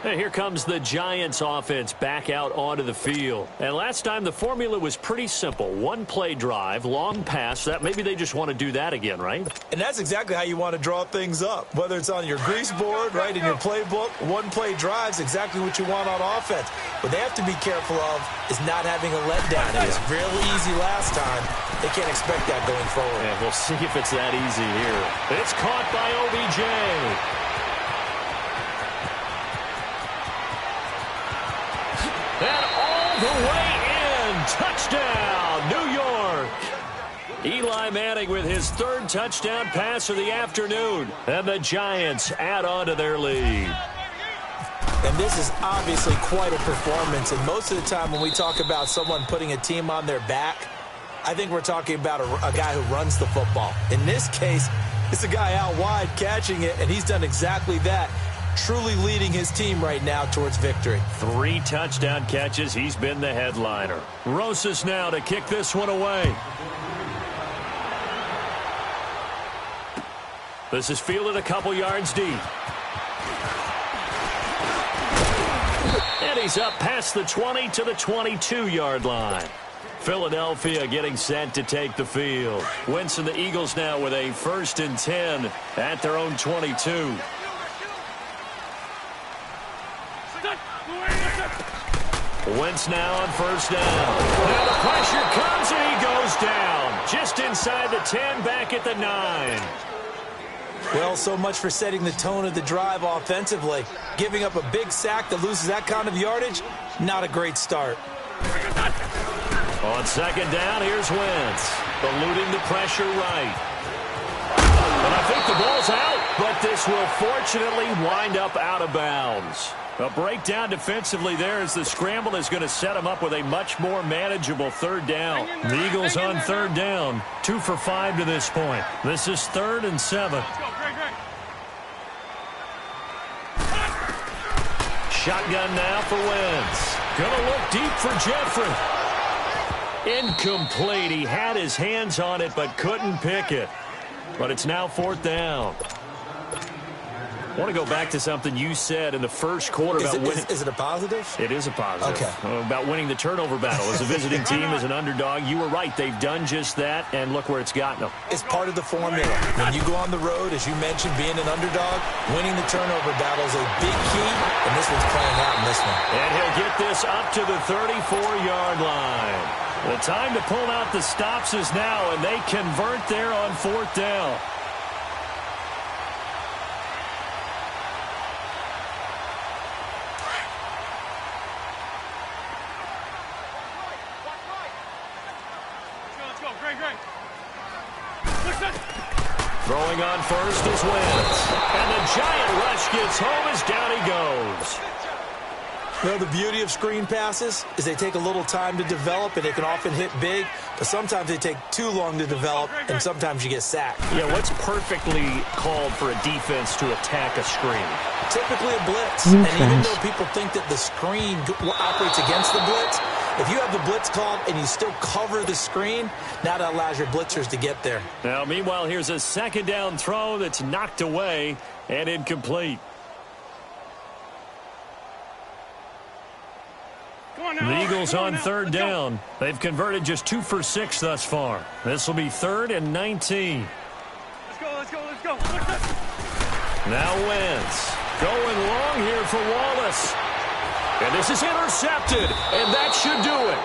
And here comes the Giants offense back out onto the field. And last time the formula was pretty simple. One play drive, long pass. That maybe they just want to do that again, right?
And that's exactly how you want to draw things up. Whether it's on your grease board, right, in your playbook, one play drive is exactly what you want on offense. What they have to be careful of is not having a letdown. It was real easy last time. They can't expect that going forward.
Yeah, we'll see if it's that easy here. It's caught by OBJ. And all the way in. Touchdown, New York. Eli Manning with his third touchdown pass of the afternoon. And the Giants add on to their lead.
And this is obviously quite a performance. And most of the time when we talk about someone putting a team on their back, I think we're talking about a guy who runs the football. In this case, it's a guy out wide catching it, and he's done exactly that. Truly leading his team right now towards victory. 3
touchdown catches. He's been the headliner. Rosas now to kick this one away. This is fielded a couple yards deep. And he's up past the 20 to the 22-yard line. Philadelphia getting set to take the field. Wentz and the Eagles now with a 1st and 10 at their own 22. Wentz now on 1st down. Now the pressure comes and he goes down. Just inside the 10, back at the 9.
Well, so much for setting the tone of the drive offensively. Giving up a big sack that loses that kind of yardage, not a great start.
On 2nd down, here's Wentz. Eluding the pressure right. And I think the ball's out, but this will fortunately wind up out of bounds. A breakdown defensively there as the scramble is going to set him up with a much more manageable 3rd down. The Eagles on 3rd down, 2 for 5 to this point. This is 3rd and 7. Shotgun now for Wentz. Gonna look deep for Jeffrey. Incomplete. He had his hands on it but couldn't pick it. But it's now 4th down. I want to go back to something you said in the first quarter about winning.
Is it a positive?
It is a positive.
Okay.
About winning the turnover battle. As a visiting team, as an underdog, you were right. They've done just that, and look where it's gotten them.
It's part of the formula. When you go on the road, as you mentioned, being an underdog, winning the turnover battle is a big key, and this one's playing out in this one.
And he'll get this up to the 34-yard line. The time to pull out the stops is now, and they convert there on 4th down. Throwing on 1st is Wentz. And the giant rush gets home as down he goes.
Well, the beauty of screen passes is they take a little time to develop, and they can often hit big, but sometimes they take too long to develop, and sometimes you get sacked.
Yeah, what's perfectly called for a defense to attack a screen?
Typically a blitz. And even though people think that the screen operates against the blitz, if you have the blitz called and you still cover the screen, now that allows your blitzers to get there.
Now, meanwhile, here's a 2nd down throw that's knocked away and incomplete. The Eagles on 3rd down. They've converted just 2 for 6 thus far. This will be 3rd and 19.
Let's go.
Now Wentz going long here for Wallace. And this is intercepted, and that should do it.